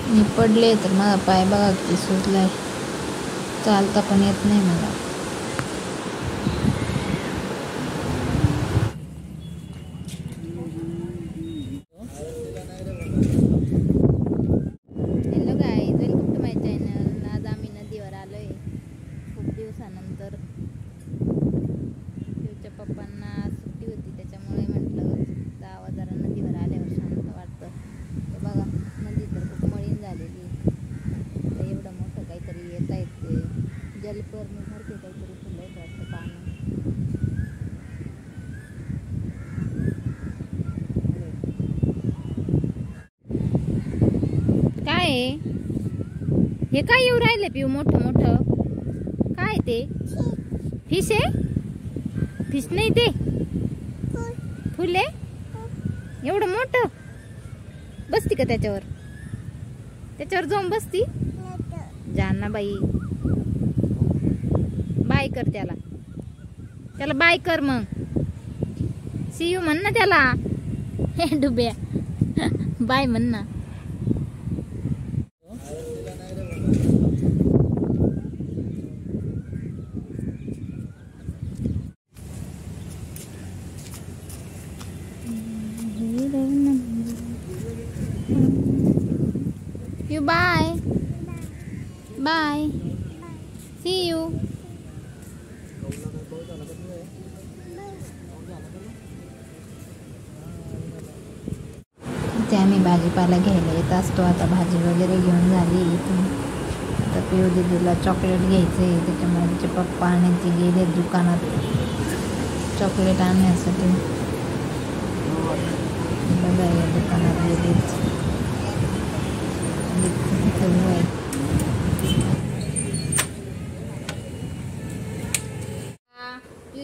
मी पडले तर माझा पाय बघा किती सुजलाय, चालता पण येत नाही मला. Hello guys, welcome to my channel. आज आम्ही नदीवर आलोय खूप दिवसानंतर. तिच्या पप्पांना सुट्टी होती त्याच्यामुळे म्हटलं जावं जरा नदीवर, आल्यावर शांत वाटतं. ते बघा नदी तर खूप मळीन झालेली. तर एवढं मोठं काहीतरी येत आहे ते जलपर्णी सारखे काहीतरी फुलं वाटतं पाणी. काय हे काय येऊ राहिले पिऊ मोठं मोठं? काय ते फिश आहे? फिश नाही ते फुल आहे. एवढं मोठं बसती का त्याच्यावर? त्याच्यावर जाऊन बसती? जाना बाई, बाय कर त्याला, त्याला बाय कर मग. सी यू म्हण ना त्याला. हे डुब्या बाय म्हण ना. You bye. Bye. See you. इथे आम्ही भाजीपाला घ्यायला येत असतो. आता भाजी वगैरे घेऊन झाली इथून. आता पिऊ दीदीला चॉकलेट घ्यायचे, त्याच्यामुळे तिचे पप्पा आणि ती गेले दुकानात चॉकलेट आणण्यासाठी. बघा या दुकानात गेलेच.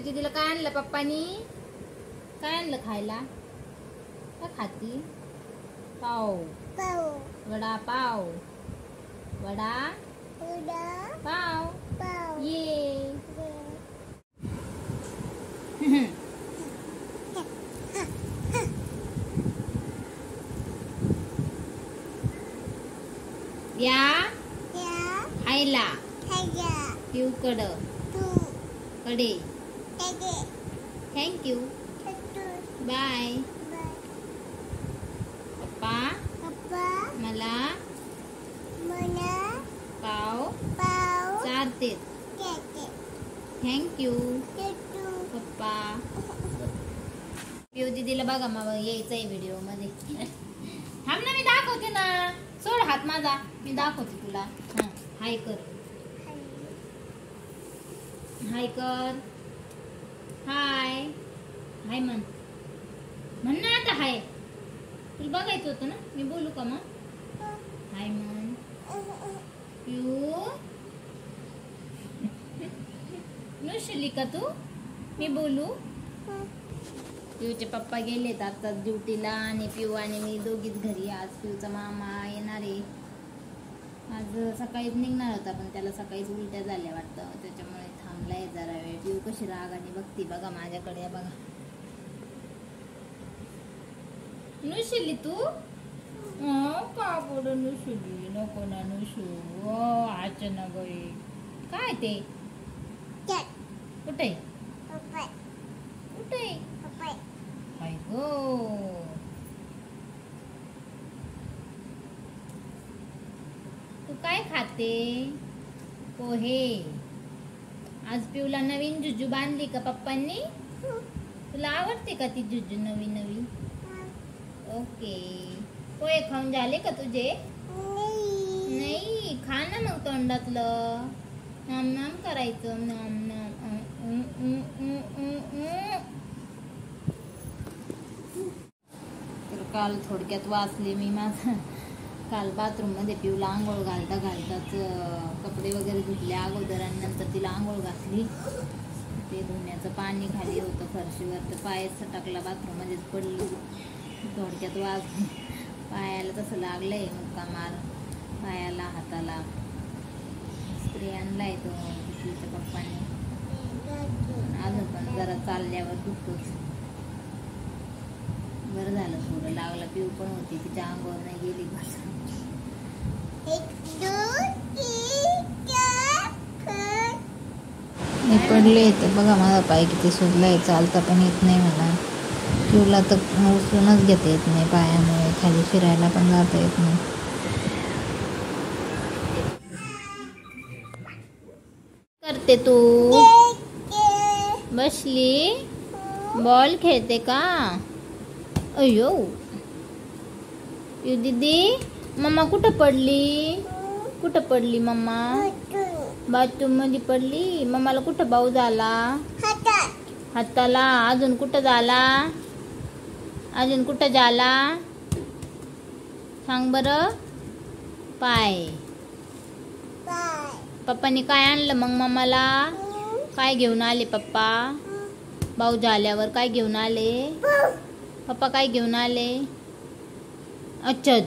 दीदीला काय आणलं पप्पानी? काय आणलं खायला? काय खाती? पाव, वडा पाव, वडा पाव. ये या खायला पिऊकड कडे. Thank you. बाय. पप्पा मला पाव चारते. थँक यू पप्पा. पिऊ दीदीला बघा मग यायचंय व्हिडिओ मध्ये. थांब ना, मी दाखवते ना. सोड हात माझा, मी दाखवते तुला. हाय कर, हाय कर. हाय हाय म्हण ना आता. हाय तुला बघायचं होतं ना, मी बोलू का मग? हाय म्हण. पिऊ नुसली का तू? मी बोलू? पिऊचे पप्पा गेलेत आता ड्युटीला आणि पिऊ आणि मी दोघीच घरी. आज पिऊचा मामा येणार आहे. आज सकाळीच निघणार होता पण त्याला सकाळीच उलट्या झाल्या वाटतं, त्याच्यामुळे थांबलाय जरा वेळ. पिऊ कशी रागाने बघती बघा माझ्याकडे. बघा नुसली तू? का बोल नुसली? नको ना नुसू. अचानक काय ते? कुठे कुठे? हाय गो. तू काय खाते? पोहे. आज पिऊला नवीन जुजू बांधली का पप्पांनी? तुला आवडते का ती जुजू नवी नवी? ओके. पोहे खाऊन झाले का तुझे? नाही. खा ना मग तोंडातलं. नाम नाम करायचं. नाम नाम. तर काल थोडक्यात वाचले मी माझं. काल बाथरूम मध्ये पिऊला आंघोळ घालताच कपडे वगैरे धुतले अगोदर आणि नंतर तिला आंघोळ घातली. ते धुण्याचं पाणी खाली होतं फरशीवर, तर पायच टाकला बाथरूम मध्येच पडली. थोडक्यात वाचले. पायाला तसं लागलंय मुक्का मार, पायाला हाताला. स्प्रे आणलाय तो तिच्या पप्पाने. अजून पण जरा चालल्यावर दुखतोच. बरं झालं थोडं लागलं. पिऊ पण होती तिच्या अंगावर नाही गेली. मी पडले तर बघा माझा पाय किती सुजलाय, चालता पण येत नाही मला. पिऊला तर उचलूनच घेता येत नाही पायामुळे, खाली फिरायला पण जाता येत नाही. करते तू बसली बॉल खेळते का? अयो यू दीदी, मम्मा कुठं पडली? कुठं पडली मम्मा? बाथरूम मध्ये पडली. मम्माला कुठं भाऊ झाला? हाताला. अजून कुठं झाला? अजून कुठं झाला सांग बरं? पाय. पप्पानी काय आणलं मग मम्माला? काय घेऊन आले पप्पा? भाऊ झाल्यावर काय घेऊन आले? पप्पा काय घेऊन आले? अच्छा